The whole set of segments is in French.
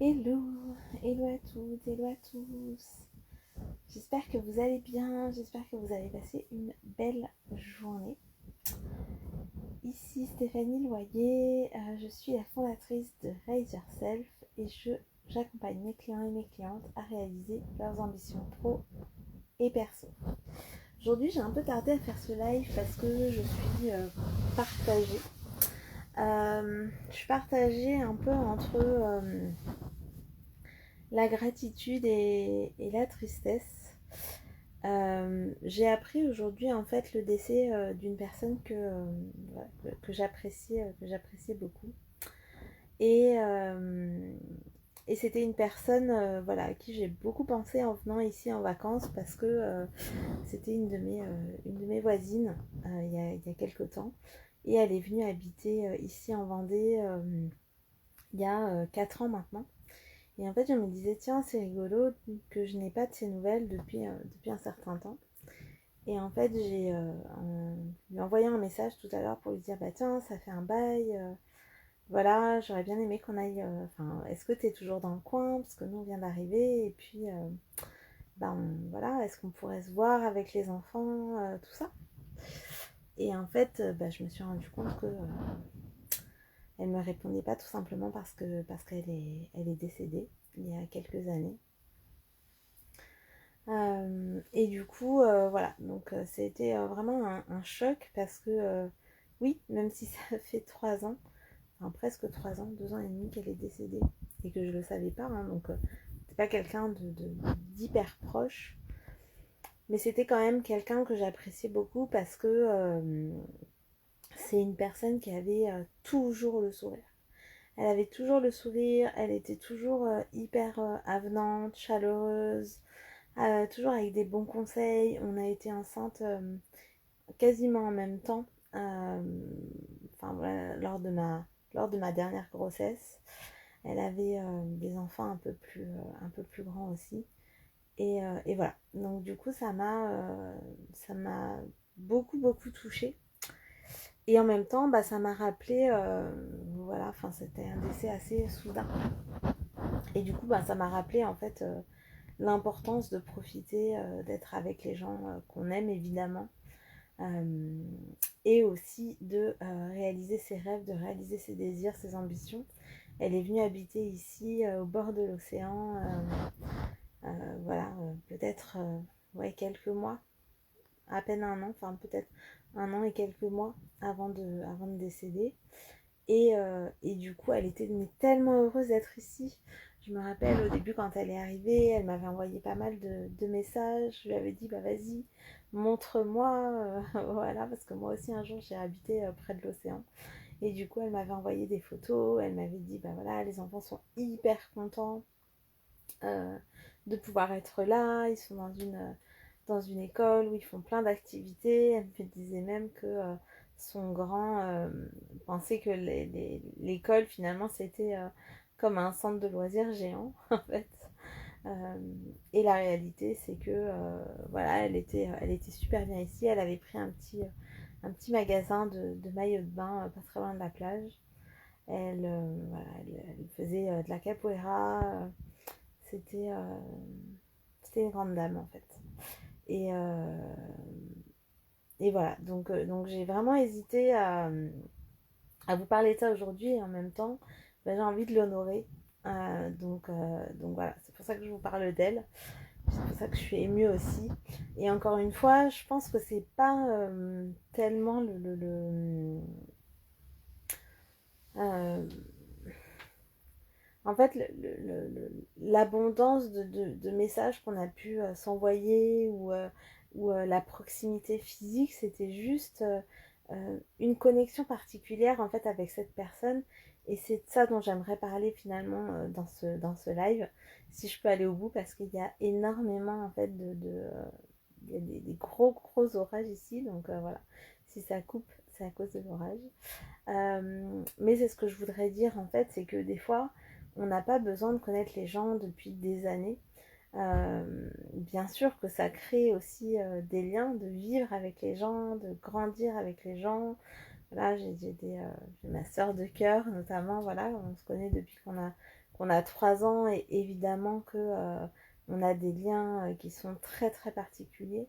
Hello, hello à toutes, hello à tous. J'espère que vous allez bien, j'espère que vous avez passé une belle journée. Ici Stéphanie Loyer, je suis la fondatrice de Raise Yourself et j'accompagne mes clients et mes clientes à réaliser leurs ambitions pro et perso. Aujourd'hui j'ai un peu tardé à faire ce live parce que je suis partagée. Je suis partagée un peu entre la gratitude et la tristesse. J'ai appris aujourd'hui en fait le décès d'une personne que j'appréciais beaucoup. Et, euh, et c'était une personne voilà, à qui j'ai beaucoup pensé en venant ici en vacances parce que c'était une de mes voisines il y a quelques temps. Et elle est venue habiter ici en Vendée il y a 4 ans maintenant. Et en fait, je me disais, tiens, c'est rigolo que je n'ai pas de ces nouvelles depuis un certain temps. Et en fait, lui envoyé un message tout à l'heure pour lui dire, bah tiens, ça fait un bail, voilà, j'aurais bien aimé qu'on aille, enfin, est-ce que tu es toujours dans le coin? Parce que nous, on vient d'arriver, et puis, voilà, est-ce qu'on pourrait se voir avec les enfants, tout ça. Et en fait, je me suis rendu compte que elle me répondait pas tout simplement parce elle est décédée il y a quelques années. Et du coup, voilà, donc c'était vraiment un choc parce que, oui, même si ça fait 3 ans, enfin presque 3 ans, 2 ans et demi qu'elle est décédée et que je le savais pas, hein, donc c'est pas quelqu'un d'hyper proche, mais c'était quand même quelqu'un que j'appréciais beaucoup parce que c'est une personne qui avait toujours le sourire. Elle avait toujours le sourire, elle était toujours hyper avenante, chaleureuse, toujours avec des bons conseils. On a été enceinte quasiment en même temps, enfin, voilà, lors de ma dernière grossesse. Elle avait des enfants un peu plus grands aussi. Et voilà. Donc du coup, ça m'a beaucoup touchée. Et en même temps, ça m'a rappelé, voilà, enfin c'était un décès assez soudain. Et du coup, ça m'a rappelé en fait l'importance de profiter, d'être avec les gens qu'on aime évidemment, euh, et aussi de réaliser ses rêves, de réaliser ses désirs, ses ambitions. Elle est venue habiter ici au bord de l'océan, voilà, peut-être ouais, quelques mois, à peine un an, enfin peut-être un an et quelques mois avant de décéder. Et du coup, elle était tellement heureuse d'être ici. Je me rappelle au début quand elle est arrivée, elle m'avait envoyé pas mal de messages. Je lui avais dit, bah vas-y, montre-moi. Voilà, parce que moi aussi un jour j'ai habité près de l'océan. Et du coup, elle m'avait envoyé des photos. Elle m'avait dit, bah voilà, les enfants sont hyper contents euh, de pouvoir être là. Ils sont dans une école où ils font plein d'activités. Elle me disait même que son grand pensait que l'école finalement c'était comme un centre de loisirs géant en fait. Euh, et la réalité c'est que voilà, elle était super bien ici. Elle avait pris un petit magasin de maillots de bain pas très loin de la plage. Voilà, elle faisait de la capoeira. C'était c'était une grande dame en fait. Et, euh, et voilà, donc j'ai vraiment hésité à vous parler de ça aujourd'hui et en même temps, j'ai envie de l'honorer. Donc voilà, c'est pour ça que je vous parle d'elle. C'est pour ça que je suis émue aussi. Et encore une fois, je pense que c'est pas tellement euh, en fait, l'abondance de messages qu'on a pu s'envoyer ou la proximité physique, c'était juste une connexion particulière en fait avec cette personne. Et c'est de ça dont j'aimerais parler finalement dans ce live, si je peux aller au bout, parce qu'il y a énormément en fait il y a des gros orages ici, donc voilà, si ça coupe, c'est à cause de l'orage. Mais c'est ce que je voudrais dire en fait, c'est que des fois, on n'a pas besoin de connaître les gens depuis des années. Bien sûr que ça crée aussi des liens, de vivre avec les gens, de grandir avec les gens. Voilà, j'ai ma soeur de cœur notamment, voilà, on se connaît depuis qu'on on a 3 ans et évidemment que on a des liens qui sont très très particuliers.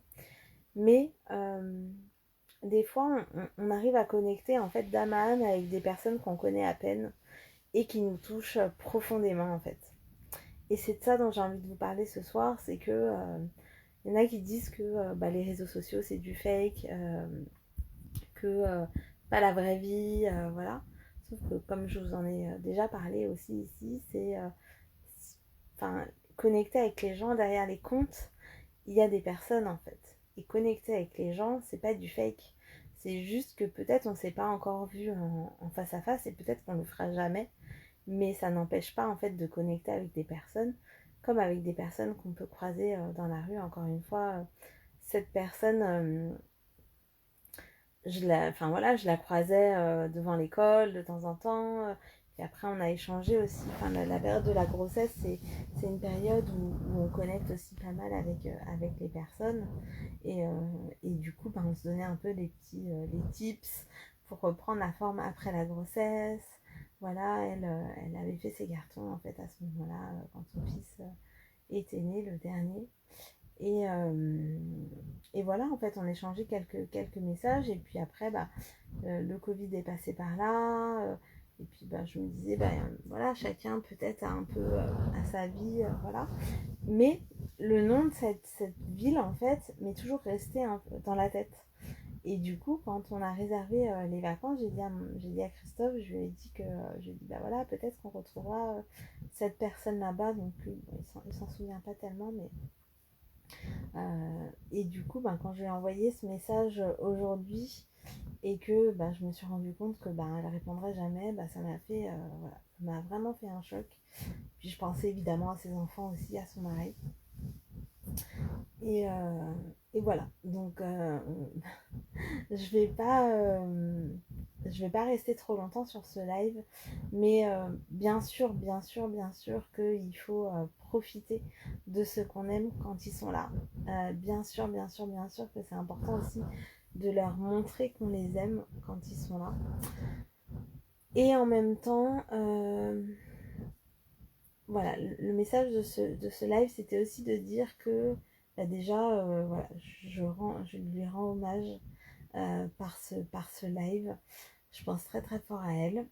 Mais des fois, on arrive à connecter en fait d'âme à âme avec des personnes qu'on connaît à peine et qui nous touchent profondément en fait. Et c'est de ça dont j'ai envie de vous parler ce soir, c'est que y en a qui disent que les réseaux sociaux c'est du fake, que pas la vraie vie, voilà. Sauf que comme je vous en ai déjà parlé aussi ici, c'est enfin connecter avec les gens derrière les comptes, il y a des personnes en fait. Et connecter avec les gens, c'est pas du fake. C'est juste que peut-être on s'est pas encore vu en face à face et peut-être qu'on le fera jamais. Mais ça n'empêche pas en fait de connecter avec des personnes, comme avec des personnes qu'on peut croiser dans la rue. Encore une fois, cette personne, je la croisais devant l'école de temps en temps. Puis après, on a échangé aussi. Enfin, la période de la grossesse, c'est une période où on connecte aussi pas mal avec les personnes. Et du coup, on se donnait un peu les tips pour reprendre la forme après la grossesse. Voilà, elle avait fait ses cartons en fait à ce moment-là, quand son fils était né, le dernier. Et, euh, et voilà, en fait, on échangeait quelques messages. Et puis après, le Covid est passé par là. Et puis, je me disais, voilà, chacun peut-être a un peu à sa vie, voilà. Mais le nom de cette ville, en fait, m'est toujours resté un peu dans la tête. Et du coup, quand on a réservé les vacances, j'ai dit à Christophe, je lui ai dit que, je lui ai dit, voilà, peut-être qu'on retrouvera cette personne là-bas. Donc, lui, il s'en souvient pas tellement, mais et du coup, quand je lui ai envoyé ce message aujourd'hui et que je me suis rendu compte que elle répondrait jamais, ça m'a fait voilà, ça m'a vraiment fait un choc. Puis je pensais évidemment à ses enfants aussi, à son mari. Et, euh, et voilà. Donc je vais pas je vais pas rester trop longtemps sur ce live, mais bien sûr qu'il faut profiter de ce qu'on aime quand ils sont là. Bien sûr que c'est important aussi de leur montrer qu'on les aime quand ils sont là. Et en même temps, voilà, le message de ce live, c'était aussi de dire que déjà, voilà, je lui rends hommage par ce live. Je pense très très fort à elle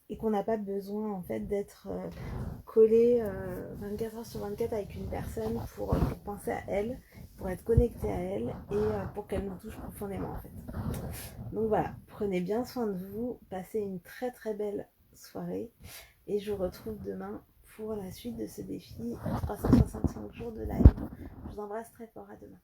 et qu'on n'a pas besoin en fait d'être collé 24 heures sur 24 avec une personne pour penser à elle, pour être connecté à elle et pour qu'elle nous touche profondément en fait. Donc voilà, prenez bien soin de vous, passez une très très belle soirée et je vous retrouve demain pour la suite de ce défi 365 jours de live. Je vous embrasse très fort, à demain.